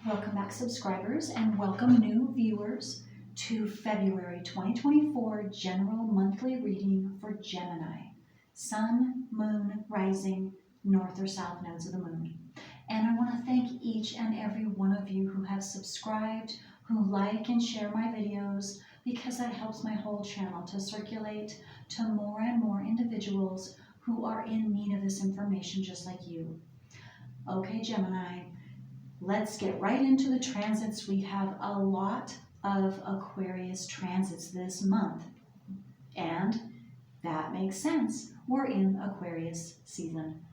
Welcome back, subscribers, and welcome new viewers to February 2024 General Monthly Reading for Gemini. Sun, Moon, Rising, North or South nodes of the Moon. And I want to thank each and every one of you who have subscribed, who like and share my videos, because that helps my whole channel to circulate to more and more individuals who are in need of this information just like you. Okay, Gemini. Let's get right into the transits. We have a lot of Aquarius transits this month, and that makes sense. We're in Aquarius season.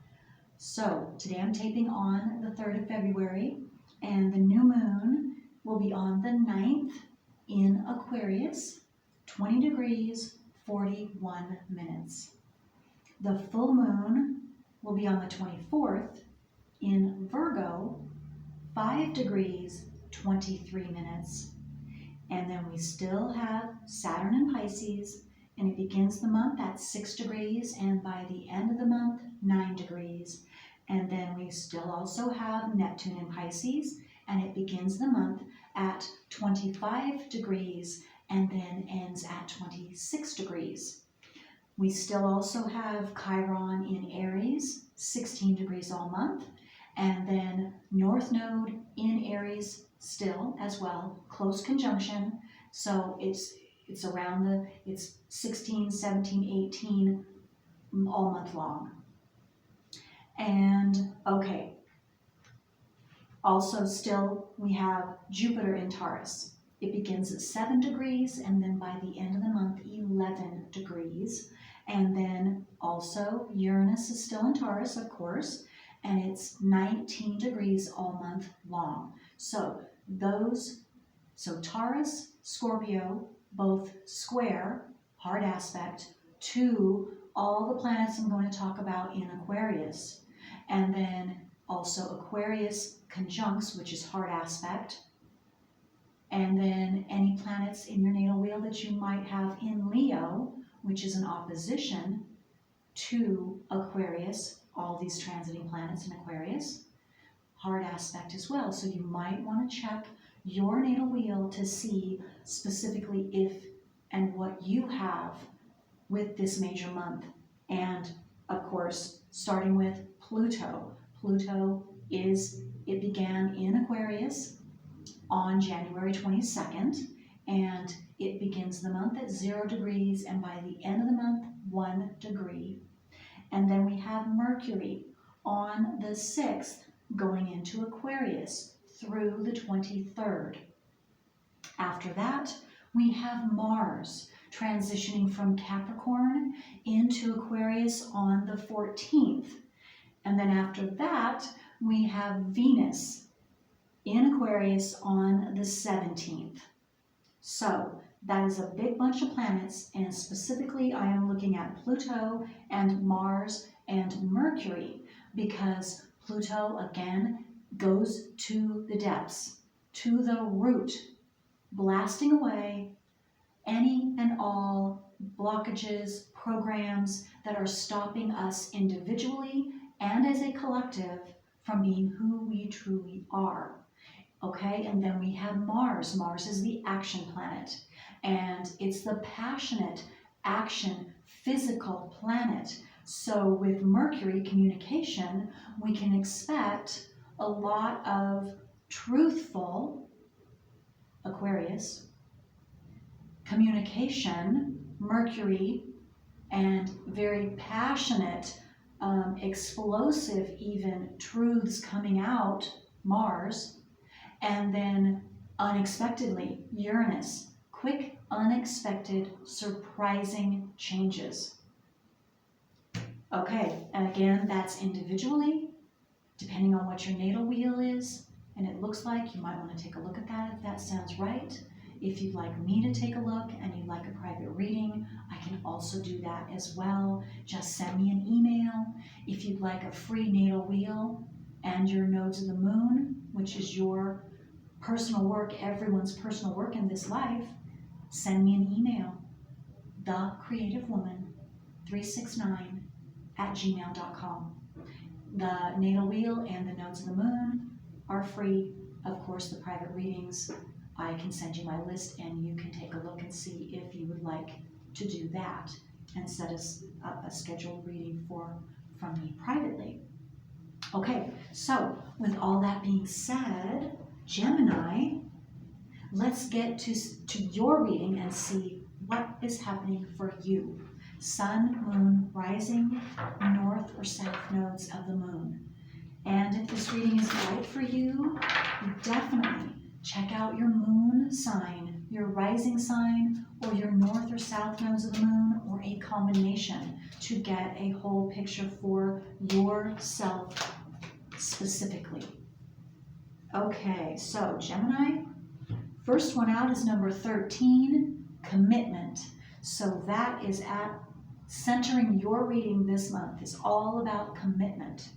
So today I'm taping on the 3rd of February, and the new moon will be on the 9th in Aquarius, 20 degrees, 41 minutes. The full moon will be on the 24th in Virgo, 5 degrees, 23 minutes. And then we still have Saturn in Pisces, and it begins the month at 6 degrees, and by the end of the month, 9 degrees. And then we still also have Neptune in Pisces, and it begins the month at 25 degrees, and then ends at 26 degrees. We still also have Chiron in Aries, 16 degrees all month. And then North Node in Aries still as well, close conjunction. So it's around it's 16, 17, 18 all month long. And okay, also still we have Jupiter in Taurus. It begins at 7 degrees, and then by the end of the month, 11 degrees. And then also Uranus is still in Taurus, of course, and it's 19 degrees all month long. So Taurus, Scorpio, both square, hard aspect, to all the planets I'm going to talk about in Aquarius. And then also Aquarius conjuncts, which is hard aspect. And then any planets in your natal wheel that you might have in Leo, which is an opposition to Aquarius, all these transiting planets in Aquarius, hard aspect as well. So you might want to check your natal wheel to see specifically if and what you have with this major month. And of course, starting with Pluto. Pluto it began in Aquarius on January 22nd, and it begins the month at 0 degrees, and by the end of the month, 1 degree. And then we have Mercury on the 6th going into Aquarius through the 23rd. After that, we have Mars transitioning from Capricorn into Aquarius on the 14th. And then after that, we have Venus in Aquarius on the 17th. So that is a big bunch of planets, and specifically I am looking at Pluto and Mars and Mercury, because Pluto again goes to the depths, to the root, blasting away any and all blockages, programs that are stopping us individually and as a collective from being who we truly are. Okay, and then we have Mars. Mars is the action planet, and it's the passionate action, physical planet. So with Mercury communication, we can expect a lot of truthful Aquarius communication, Mercury, and very passionate, explosive even truths coming out, Mars. And then unexpectedly, Uranus, quick, unexpected, surprising changes. Okay, and again, that's individually, depending on what your natal wheel is, and it looks like. You might want to take a look at that if that sounds right. If you'd like me to take a look and you'd like a private reading, I can also do that as well. Just send me an email. If you'd like a free natal wheel and your nodes of the moon, which is your personal work, everyone's personal work in this life, send me an email, thecreativewoman369@gmail.com. The natal wheel and the nodes of the moon are free, of course, the private readings, I can send you my list and you can take a look and see if you would like to do that and set up a scheduled reading from me privately. Okay, so with all that being said, Gemini, let's get to your reading and see what is happening for you. Sun, moon, rising, north or south nodes of the moon. And if this reading is right for you, definitely check out your moon sign, your rising sign, or your north or south nodes of the moon, or a combination to get a whole picture for yourself specifically. Okay, so Gemini, first one out is number 13, commitment. So that is centering your reading this month is all about commitment.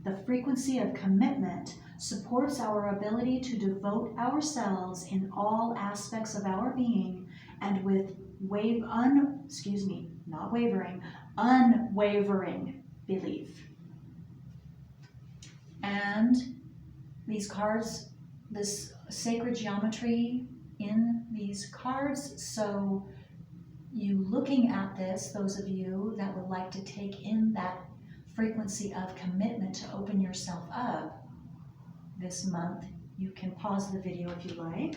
The frequency of commitment supports our ability to devote ourselves in all aspects of our being and with unwavering belief. And these cards, this sacred geometry in these cards, so you looking at this, those of you that would like to take in that frequency of commitment to open yourself up this month, you can pause the video if you like.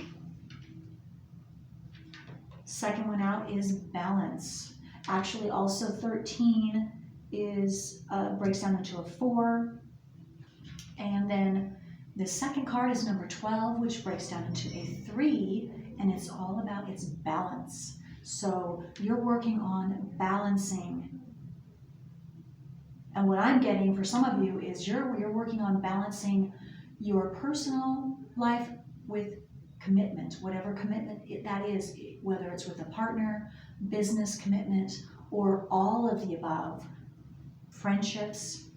Second one out is balance. Actually, also 13 is breaks down into a 4. And then the second card is number 12, which breaks down into a 3, and it's all about its balance. So you're working on balancing. And what I'm getting for some of you is you're working on balancing your personal life with commitment, whatever commitment that is, whether it's with a partner, business commitment, or all of the above, friendships.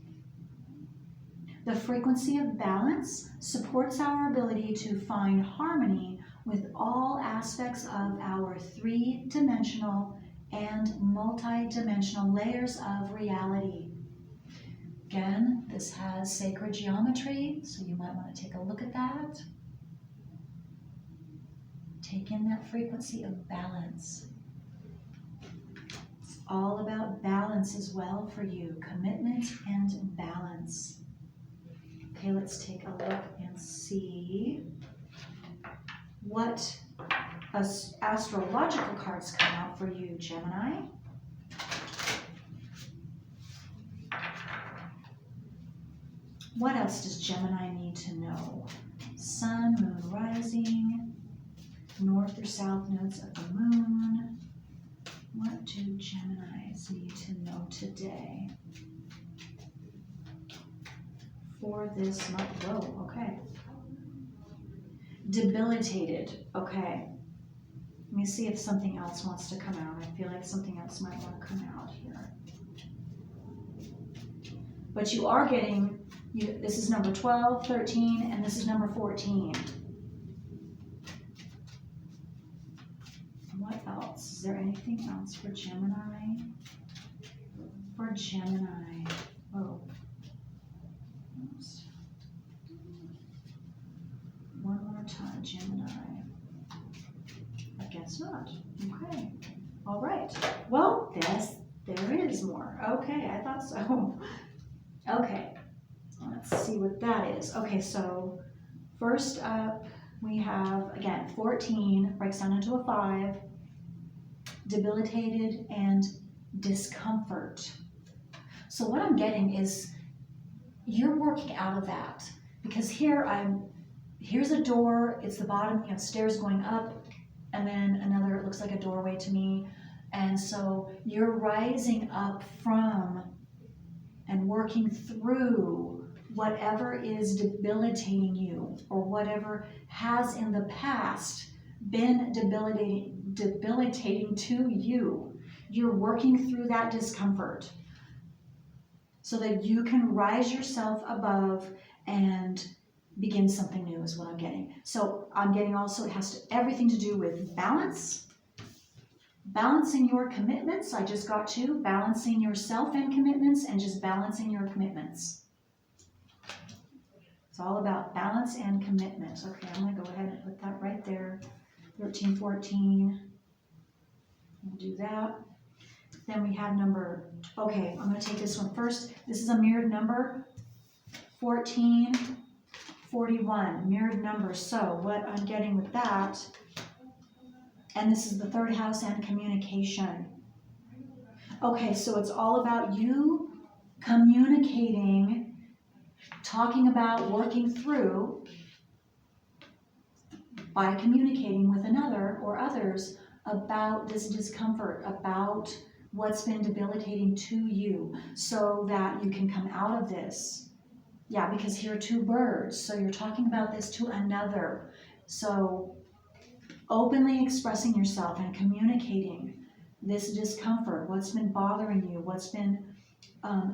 The frequency of balance supports our ability to find harmony with all aspects of our three-dimensional and multi-dimensional layers of reality. Again, this has sacred geometry, so you might want to take a look at that. Take in that frequency of balance. It's all about balance as well for you, commitment and balance. Okay, let's take a look and see what astrological cards come out for you, Gemini. What else does Gemini need to know? Sun, moon, rising, north or south nodes of the moon. What do Geminis need to know today for this month? Whoa, okay. Debilitated, okay. Let me see if something else wants to come out. I feel like something else might want to come out here. But you are getting, this is number 12, 13, and this is number 14. What else? Is there anything else for Gemini? For Gemini. Oh. Oops. One more time, Gemini. I guess not. Okay. All right. Well, there is more. Okay, I thought so. Okay. Let's see what that is. Okay, so first up we have, again, 14 breaks down into a 5. Debilitated and discomfort. So what I'm getting is you're working out of that, because here's a door, it's the bottom, you have stairs going up, and then another, it looks like a doorway to me. And so you're rising up from and working through whatever is debilitating you, or whatever has in the past been debilitating to you. You're working through that discomfort so that you can rise yourself above and begin something new, is what I'm getting. So I'm getting also, it has everything to do with balance, balancing your commitments. I just got to balancing yourself and commitments, and just balancing your commitments. It's all about balance and commitment. Okay, I'm going to go ahead and put that right there. 13, 14. We'll do that. Then we have number, okay, I'm going to take this one first. This is a mirrored number. 14, 41, mirrored number. So what I'm getting with that, and this is the third house and communication. Okay, so it's all about you communicating, talking about, working through by communicating with another or others about this discomfort, about what's been debilitating to you, so that you can come out of this. Yeah, because here are two birds, so you're talking about this to another. So openly expressing yourself and communicating this discomfort, what's been bothering you, what's been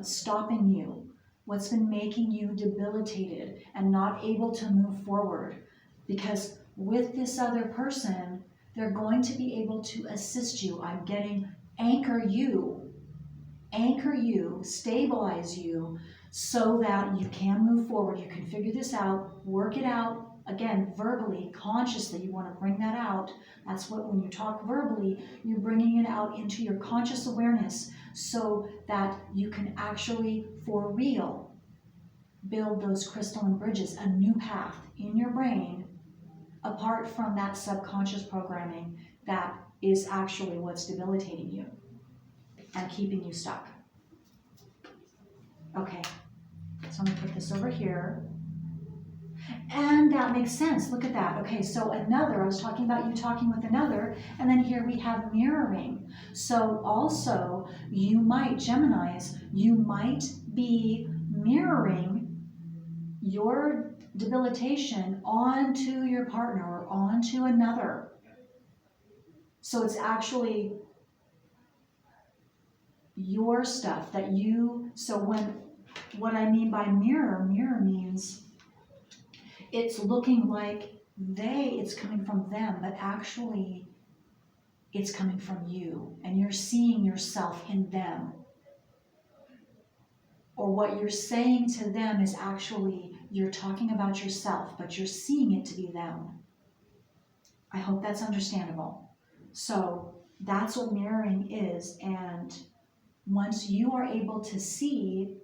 stopping you, what's been making you debilitated and not able to move forward. Because with this other person, they're going to be able to assist you. I'm getting anchor you, stabilize you, so that you can move forward. You can figure this out, work it out. Again, verbally, consciously, you want to bring that out. That's what, when you talk verbally, you're bringing it out into your conscious awareness, so that you can actually, for real, build those crystalline bridges, a new path in your brain, apart from that subconscious programming that is actually what's debilitating you and keeping you stuck. Okay, so I'm going to put this over here. And that makes sense. Look at that. Okay, so another, I was talking about you talking with another, and then here we have mirroring. So also, you might, Geminis, you might be mirroring your debilitation onto your partner or onto another. So it's actually your stuff that you, so what I mean by mirror means it's looking like it's coming from them, but actually it's coming from you, and you're seeing yourself in them. Or what you're saying to them is actually, you're talking about yourself, but you're seeing it to be them. I hope that's understandable. So that's what mirroring is, and once you are able to see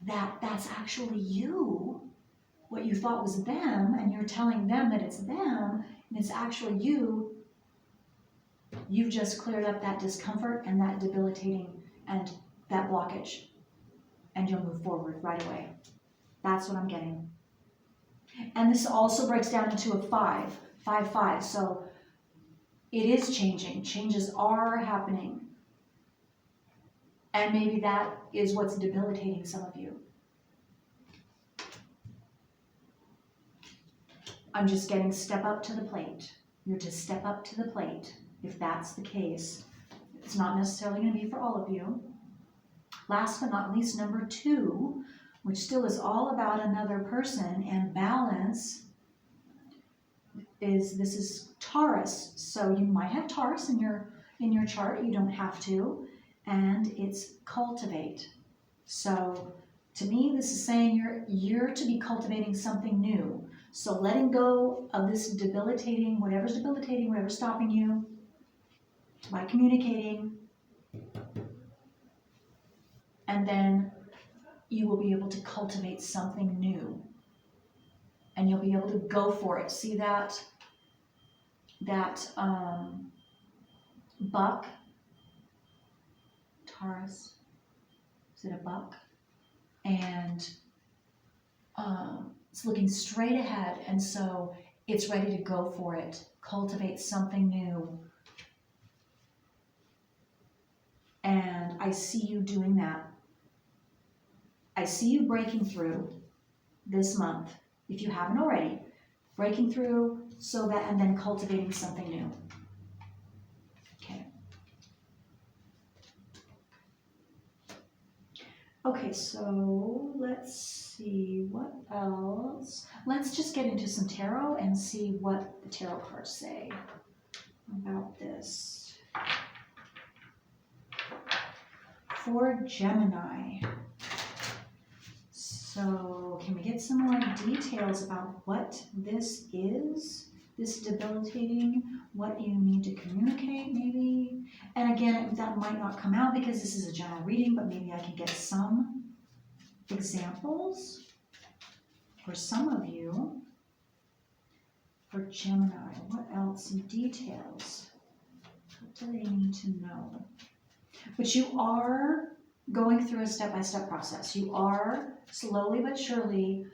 that that's actually you, what you thought was them, and you're telling them that it's them, and it's actually you, you've just cleared up that discomfort and that debilitating and that blockage, and you'll move forward right away. That's what I'm getting. And this also breaks down into a 5. So it is changing. Changes are happening. And maybe that is what's debilitating some of you. I'm just getting step up to the plate. You're to step up to the plate. If that's the case, it's not necessarily going to be for all of you. Last but not least, number 2, which still is all about another person and balance, this is Taurus. So you might have Taurus in your chart. You don't have to. And it's cultivate. So to me, this is saying you're to be cultivating something new. So letting go of this debilitating, whatever's stopping you, by communicating, and then you will be able to cultivate something new. And you'll be able to go for it. See that buck? Taurus, is it a buck? And it's looking straight ahead, and so it's ready to go for it. Cultivate something new. And I see you doing that. I see you breaking through this month, if you haven't already. Breaking through, so that, and then cultivating something new. Okay. Okay, so let's see what else. Let's just get into some tarot and see what the tarot cards say about this. For Gemini. So So can we get some more details about what this is? This debilitating, what you need to communicate maybe? And again, that might not come out because this is a general reading, but maybe I can get some examples for some of you. For Gemini, what else? Some details. What do they need to know? But you are going through a step-by-step process. You are slowly but surely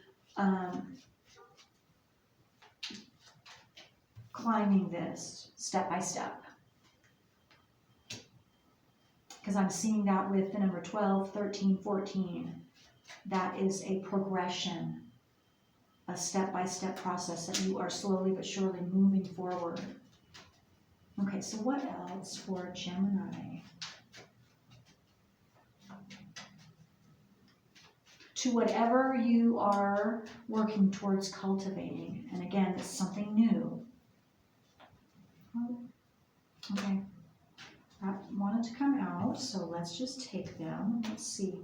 climbing this step by step. Because I'm seeing that with the number 12, 13, 14. That is a progression, a step-by-step process that you are slowly but surely moving forward. Okay, so what else for Gemini? To whatever you are working towards cultivating. And again, it's something new. Okay, that wanted to come out, so let's just take them. Let's see.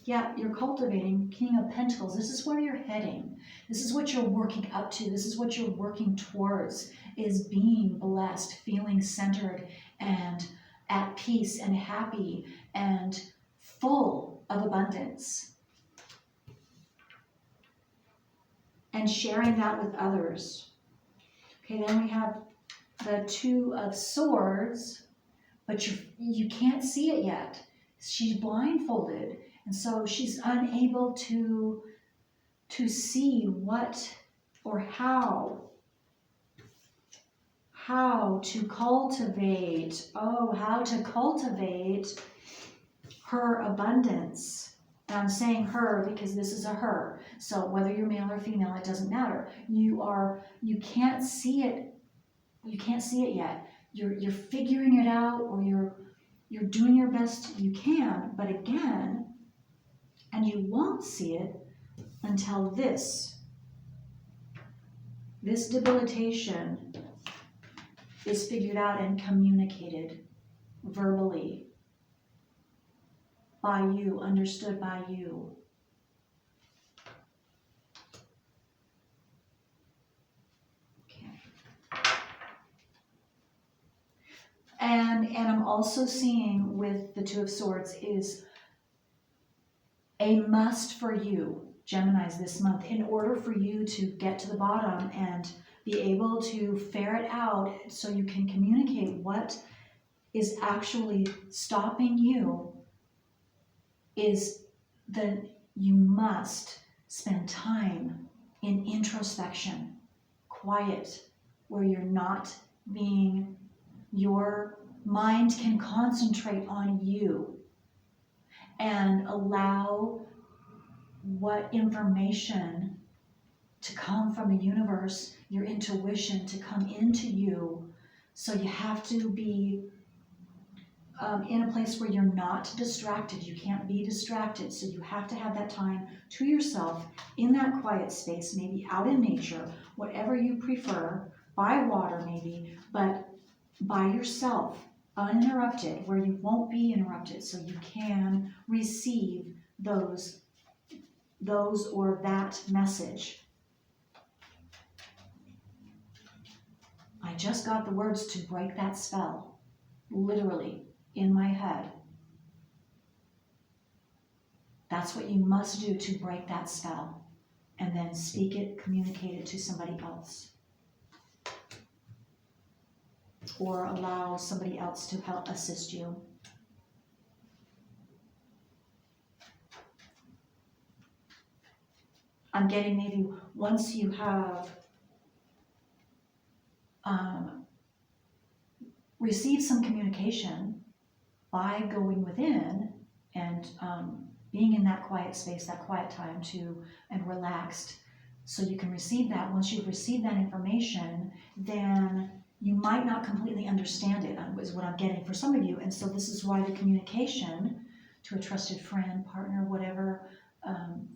Yeah, you're cultivating King of Pentacles. This is where you're heading. This is what you're working up to. This is what you're working towards, is being blessed, feeling centered and at peace and happy and full of abundance. And sharing that with others. Okay, then we have the Two of Swords, but you can't see it yet. She's blindfolded, and so she's unable to see what or how to cultivate. Oh, how to cultivate her abundance. And I'm saying her because this is a her. So whether you're male or female, it doesn't matter. You can't see it. You can't see it yet. You're figuring it out, or you're doing your best you can. But again, and you won't see it until this debilitation is figured out and communicated verbally by you, understood by you. Okay. And I'm also seeing with the Two of Swords is a must for you, Geminis, this month, in order for you to get to the bottom and be able to ferret out so you can communicate what is actually stopping you, is that you must spend time in introspection, quiet, where you're not being, your mind can concentrate on you and allow what information to come from the universe, your intuition to come into you. So you have to be in a place where you're not distracted. You can't be distracted. So you have to have that time to yourself in that quiet space, maybe out in nature, whatever you prefer, by water maybe, but by yourself, uninterrupted, where you won't be interrupted, so you can receive those or that message. I just got the words to break that spell, literally, in my head. That's what you must do to break that spell, and then speak it, communicate it to somebody else, or allow somebody else to help assist you. I'm getting maybe once you have received some communication by going within and being in that quiet space, that quiet time and relaxed, so you can receive that. Once you've received that information, then you might not completely understand it, is what I'm getting for some of you. And so this is why the communication to a trusted friend, partner, whatever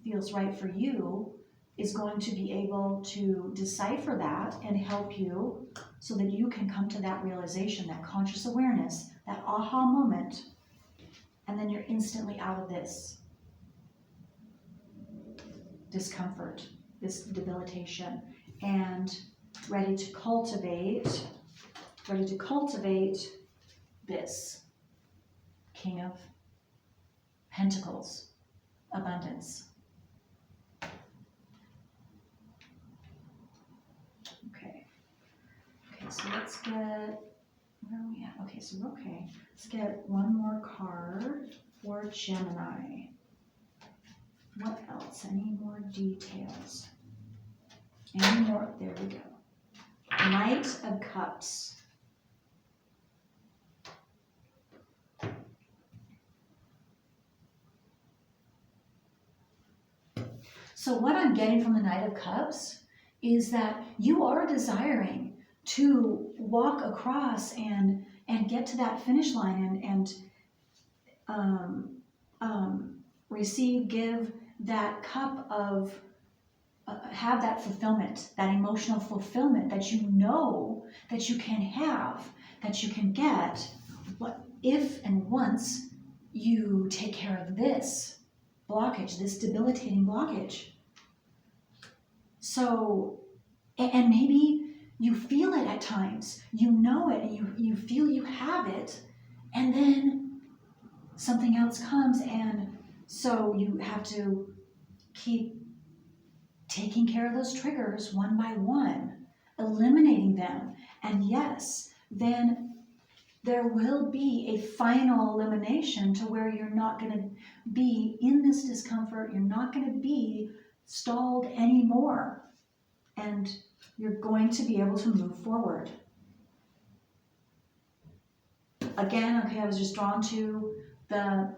feels right for you, is going to be able to decipher that and help you so that you can come to that realization, that conscious awareness, that aha moment, and then you're instantly out of this. discomfort, this debilitation, and ready to cultivate this King of Pentacles, abundance. Okay, so let's get, where are we at? Okay, so we're okay. Let's get one more card for Gemini. What else? Any more details? Any more? There we go. Knight of Cups. So what I'm getting from the Knight of Cups is that you are desiring to walk across and get to that finish line and receive, give that cup of, have that fulfillment, that emotional fulfillment that you know that you can have, that you can get, what if and once you take care of this blockage, this debilitating blockage. So, and maybe you feel it at times, you know it, and you feel you have it, and then something else comes, and so you have to keep taking care of those triggers one by one, eliminating them. And yes, then there will be a final elimination to where you're not going to be in this discomfort, you're not going to be stalled anymore, and you're going to be able to move forward. Again, okay, I was just drawn to the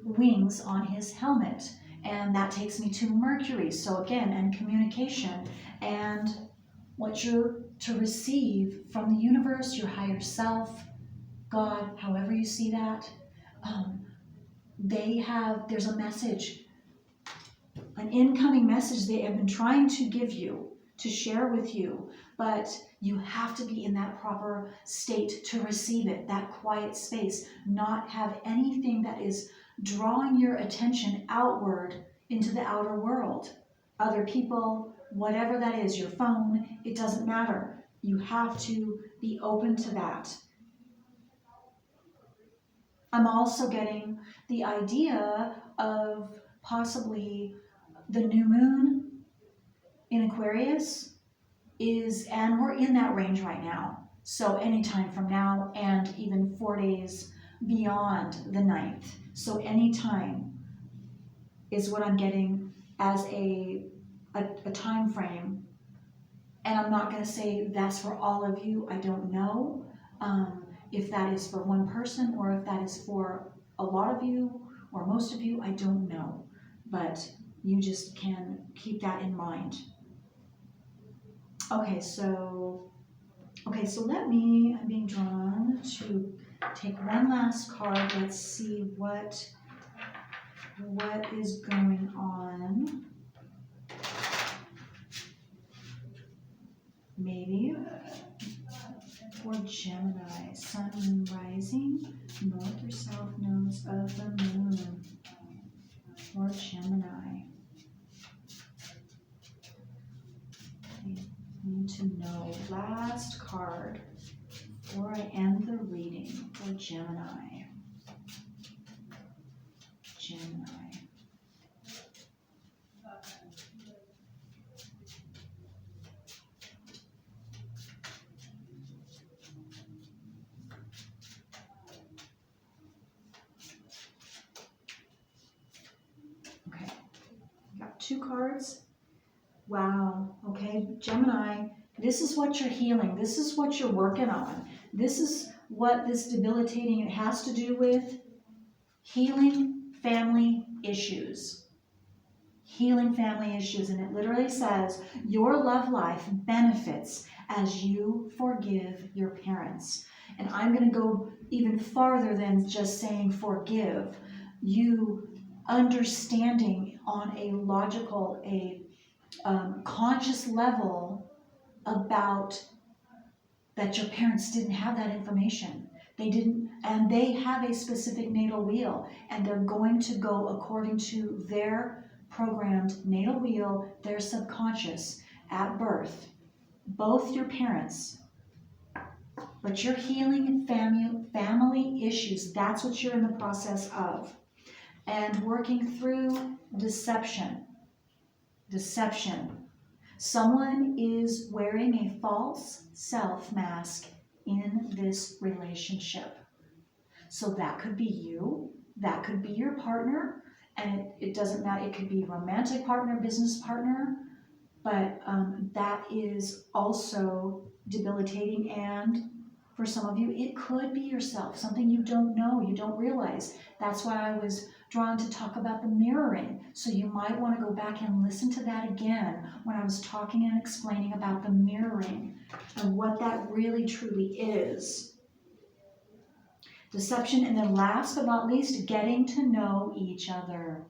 wings on his helmet, and that takes me to Mercury. So again, and communication, and what you're to receive from the universe, your higher self, God, however you see that, there's a message, an incoming message they have been trying to give you, to share with you, but you have to be in that proper state to receive it, that quiet space, not have anything that is drawing your attention outward into the outer world. Other people, whatever that is, your phone, it doesn't matter. You have to be open to that. I'm also getting the idea of possibly the new moon in Aquarius is, and we're in that range right now. So anytime from now and even 4 days beyond the 9th. So anytime is what I'm getting as a time frame. And I'm not going to say that's for all of you. I don't know if that is for one person or if that is for a lot of you or most of you. I don't know. But you just can keep that in mind. Okay, so I'm being drawn to take one last card. Let's see what is going on. Maybe for Gemini, sun, moon, rising, north or south nodes of the moon for Gemini. Need to know. Last card before I end the reading for Gemini. Okay, got 2 cards. Wow, okay, Gemini, this is what you're healing. This is what you're working on. This is what this debilitating, it has to do with healing family issues. Healing family issues, and it literally says your love life benefits as you forgive your parents. And I'm going to go even farther than just saying forgive. You understanding on a logical, conscious level about that your parents didn't have that information. They didn't, and they have a specific natal wheel, and they're going to go according to their programmed natal wheel, their subconscious at birth, both your parents. But you're healing family issues. That's what you're in the process of. And working through deception. Deception. Someone is wearing a false self mask in this relationship. So that could be you, that could be your partner, and it doesn't matter, it could be romantic partner, business partner, but that is also debilitating. And for some of you, it could be yourself, something you don't know, you don't realize. That's why I was drawn to talk about the mirroring. So you might want to go back and listen to that again when I was talking and explaining about the mirroring and what that really truly is. Deception, and then last but not least, getting to know each other.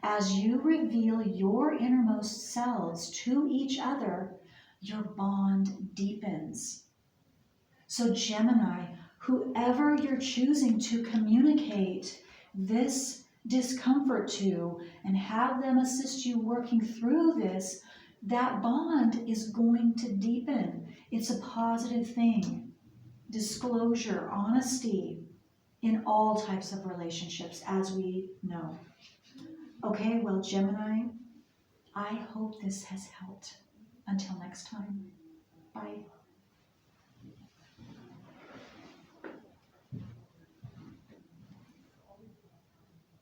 As you reveal your innermost selves to each other, your bond deepens. So Gemini, whoever you're choosing to communicate this discomfort to and have them assist you working through this, that bond is going to deepen. It's a positive thing. Disclosure, honesty in all types of relationships, as we know. Okay, well, Gemini, I hope this has helped. Until next time, bye.